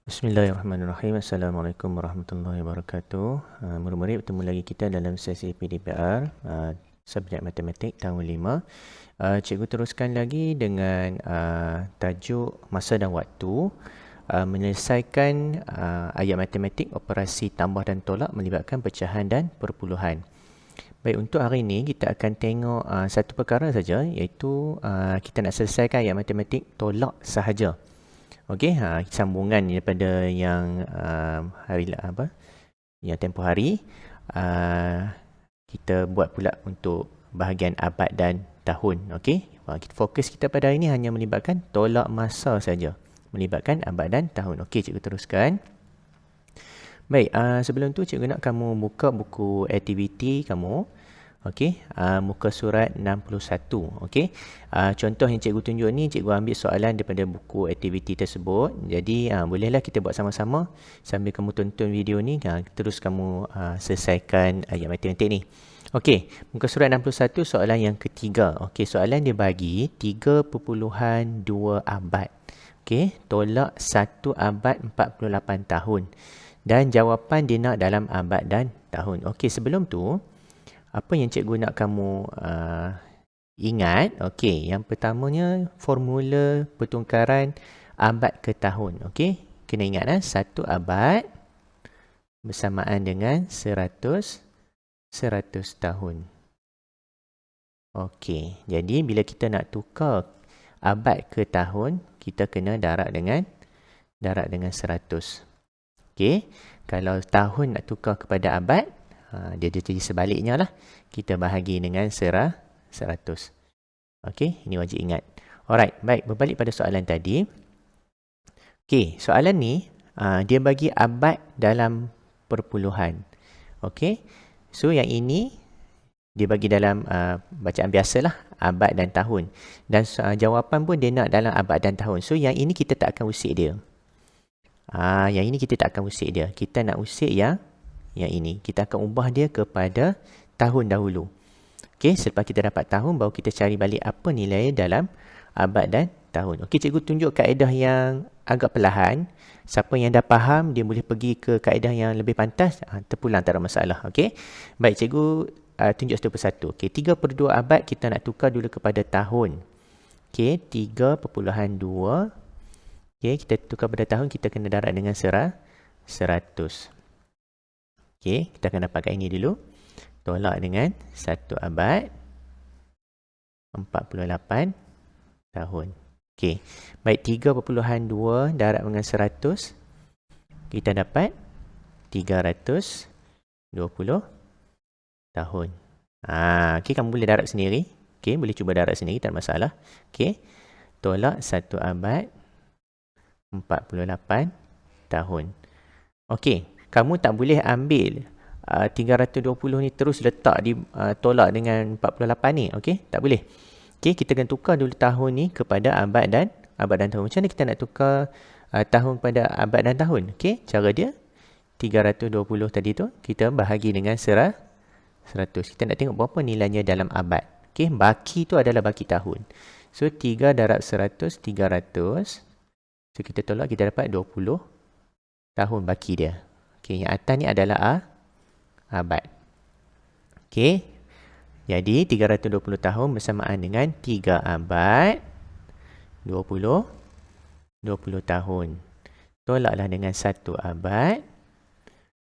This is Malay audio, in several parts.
Bismillahirrahmanirrahim. Assalamualaikum warahmatullahi wabarakatuh. Murid-murid, bertemu lagi kita dalam sesi PDPR subjek matematik tahun 5. Cikgu teruskan lagi dengan tajuk masa dan waktu, menyelesaikan ayat matematik operasi tambah dan tolak melibatkan pecahan dan perpuluhan. Baik, untuk hari ini kita akan tengok satu perkara saja, iaitu kita nak selesaikan ayat matematik tolak sahaja. Okey, sambungan daripada yang yang tempoh hari, kita buat pula untuk bahagian abad dan tahun. Okey, fokus kita pada hari ini hanya melibatkan tolak masa saja, melibatkan abad dan tahun. Okey, cikgu teruskan. Baik, sebelum tu cikgu nak kamu buka buku aktiviti kamu. Okey, muka surat 61. Okey, contoh yang cikgu tunjuk ni, cikgu ambil soalan daripada buku aktiviti tersebut. Jadi bolehlah kita buat sama-sama sambil kamu tonton video ni, terus kamu selesaikan ayat matematik ni. Okey, muka surat 61 soalan yang ketiga. Okey, soalan dia bagi 3.2 abad. Okey, tolak 1 abad 48 tahun. Dan jawapan dia nak dalam abad dan tahun. Okey, sebelum tu, apa yang cikgu nak kamu ingat? Okey, yang pertamanya formula pertukaran abad ke tahun. Okey, kena ingat 1 abad bersamaan dengan 100 tahun. Okey, jadi bila kita nak tukar abad ke tahun, kita kena darab dengan 100. Okey, kalau tahun nak tukar kepada abad, dia jadi sebaliknya lah. Kita bahagi dengan 100. Okey, ini wajib ingat. Alright, baik, berbalik pada soalan tadi. Okey, soalan ni dia bagi abad dalam perpuluhan. Okey, so yang ini dia bagi dalam bacaan biasalah, abad dan tahun. Dan jawapan pun dia nak dalam abad dan tahun. So yang ini kita tak akan usik dia. Yang ini kita tak akan usik dia. Kita nak usik yang ini. Kita akan ubah dia kepada tahun dahulu. Okey, selepas kita dapat tahun, baru kita cari balik apa nilai dalam abad dan tahun. Okey, cikgu tunjuk kaedah yang agak perlahan. Siapa yang dah faham, dia boleh pergi ke kaedah yang lebih pantas. Terpulang, tak ada masalah. Okey, baik, cikgu tunjuk satu persatu. Okey, 3/2 abad kita nak tukar dulu kepada tahun. Okey, 3.2. Okey, kita tukar pada tahun, kita kena darab dengan 100. Okey, kita akan dapatkan ini dulu. Tolak dengan 1 abad 48 tahun. Okey, baik, 3.2 darab dengan 100, kita dapat 320 tahun. Okey, kamu boleh darab sendiri. Okey, boleh cuba darab sendiri, tak ada masalah. Okey, tolak 1 abad 48 tahun. Okey, kamu tak boleh ambil 320 ni terus letak di tolak dengan 48 ni. Okey, tak boleh. Okey, kita akan tukar dulu tahun ni kepada abad dan tahun. Macam mana kita nak tukar tahun kepada abad dan tahun? Okey, cara dia 320 tadi tu kita bahagi dengan 100. Kita nak tengok berapa nilainya dalam abad. Okey, baki tu adalah baki tahun. So 3 darab 100, 300. So kita tolak, kita dapat 20 tahun baki dia. Okey, yang atas ni adalah abad. Okey, jadi 320 tahun bersamaan dengan 3 abad 20 tahun. Tolaklah dengan 1 abad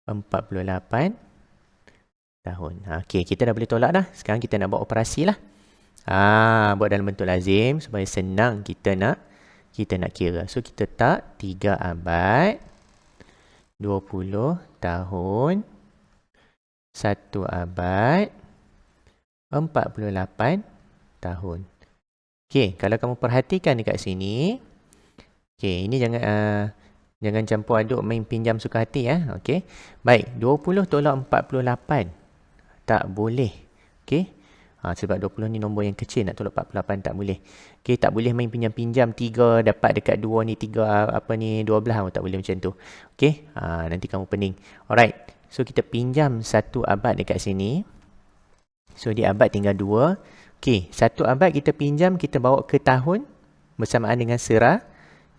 48 tahun. Okey, kita dah boleh tolak dah. Sekarang kita nak buat operasi lah. Buat dalam bentuk lazim supaya senang kita nak kira. So kita tak 3 abad 20 tahun 1 abad 48 tahun. Okey, kalau kamu perhatikan dekat sini, okey, ini jangan campur aduk main pinjam suka hati ya. Okey, baik, 20 tolak 48 tak boleh. Okey, sebab 20 ni nombor yang kecil, nak tolak 48 tak boleh. Okey, tak boleh main pinjam-pinjam 3 dapat dekat 2 ni 3 12, tak boleh macam tu. Okey, nanti kamu pening. Alright, so kita pinjam 1 abad dekat sini. So di abad tinggal 2. Okey, 1 abad kita pinjam, kita bawa ke tahun bersamaan dengan 100.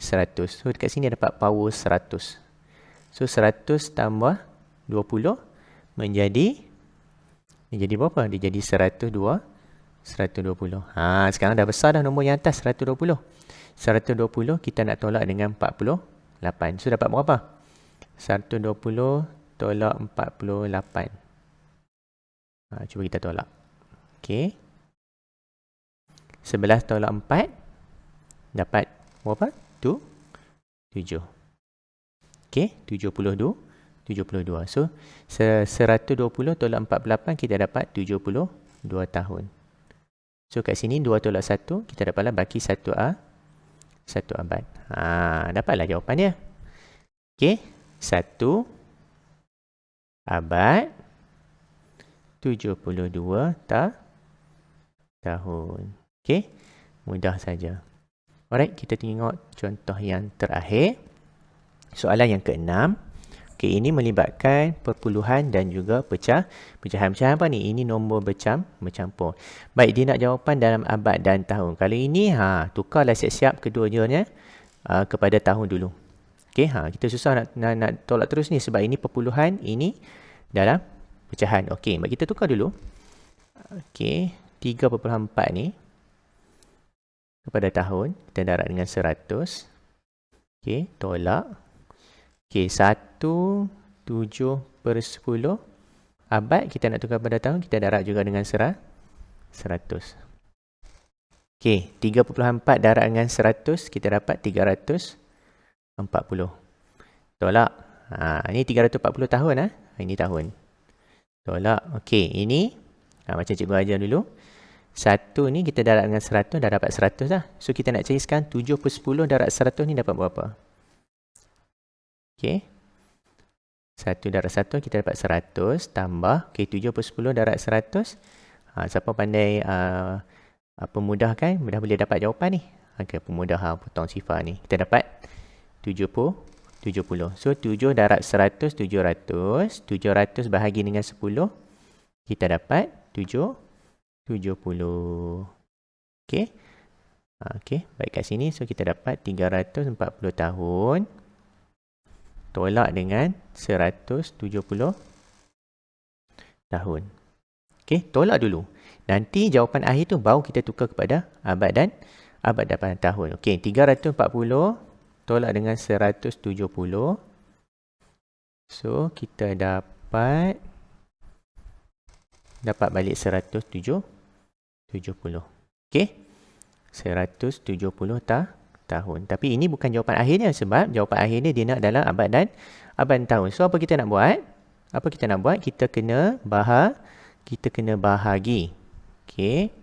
100. So dekat sini dapat power 100. So 100 tambah 20 menjadi berapa? Dia jadi 120. Sekarang dah besar dah nombor yang atas 120. 120 kita nak tolak dengan 48. So dapat berapa? 120 tolak 48. Cuba kita tolak. Okey. 11 tolak 4 dapat berapa? 7. Okey, 72. So 120 tolak 48 kita dapat 72 tahun. So kat sini 2 tolak 1 kita dapatlah baki 1 abad. Dapatlah jawapan dia. Okey, 1 abad 72 tahun. Okey, mudah saja. Alright, kita tengok contoh yang terakhir. Soalan yang ke-6. Okey, ini melibatkan perpuluhan dan juga pecahan. Pecahan apa ni? Ini nombor bercampur. Baik, dia nak jawapan dalam abad dan tahun. Kalau ini, tukarlah siap-siap kedua-duanya kepada tahun dulu. Okey, kita susah nak tolak terus ni sebab ini perpuluhan, ini dalam pecahan. Okey, baik kita tukar dulu. Okey, 3.4 ni kepada tahun, kita darab dengan 100. Okey, tolak. Okey, 1/7/10 abad kita nak tukar pada tahun, kita darab juga dengan 100. Okey, 3.4 darab dengan 100, kita dapat 340. Tolak. Ini 340 tahun. Ini tahun. Tolak. Okey, ini macam cikgu ajar dulu. 1 ni kita darab dengan 100, dah dapat 100 dah. So kita nak cari sekarang 7/10 darab 100 ni dapat berapa? Okey. 1 darab 1 kita dapat 100 tambah. Okey, 7/10 darab 100. Siapa pandai pemudahkan, dah boleh dapat jawapan ni. Okey, pemudah potong sifar ni. Kita dapat 70. So 7 darab 100, 700. 700 bahagi dengan 10. Kita dapat 70. Okey. Okey, baik kat sini. So kita dapat 340 tahun. Tolak dengan 170 tahun. Okey, tolak dulu. Nanti jawapan akhir tu baru kita tukar kepada abad dan tahun. Okey, 340 tolak dengan 170. So kita dapat balik 170. Okey. 170 tahun. Tapi ini bukan jawapan akhirnya sebab jawapan akhirnya dia nak dalam abad dan tahun. So apa kita nak buat? Kita kena bahagi. Okey.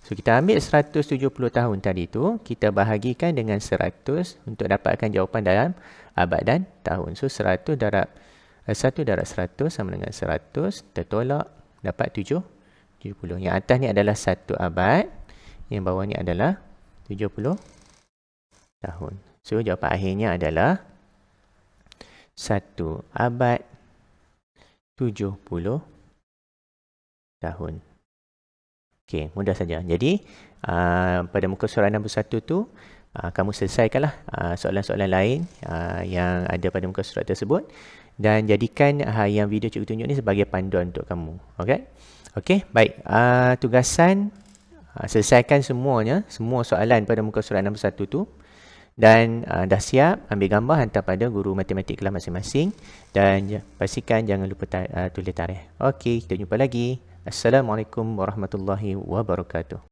So kita ambil 170 tahun tadi tu, kita bahagikan dengan 100 untuk dapatkan jawapan dalam abad dan tahun. So 1 darab 100 sama dengan 100, tertolak dapat 70. Yang atas ni adalah 1 abad, yang bawah ni adalah 70 tahun. So jawapan akhirnya adalah 1 abad 70 tahun. Okey, mudah saja. Jadi pada muka surat nombor 1 tu kamu selesaikanlah soalan-soalan lain yang ada pada muka surat tersebut dan jadikan yang video cikgu tunjuk ni sebagai panduan untuk kamu. Okey, baik. Tugasan selesaikan semuanya, semua soalan pada muka surat nombor 1 tu. Dan dah siap, ambil gambar, hantar pada guru matematik kelas masing-masing. Dan pastikan jangan lupa tulis tarikh. Okey, kita jumpa lagi. Assalamualaikum warahmatullahi wabarakatuh.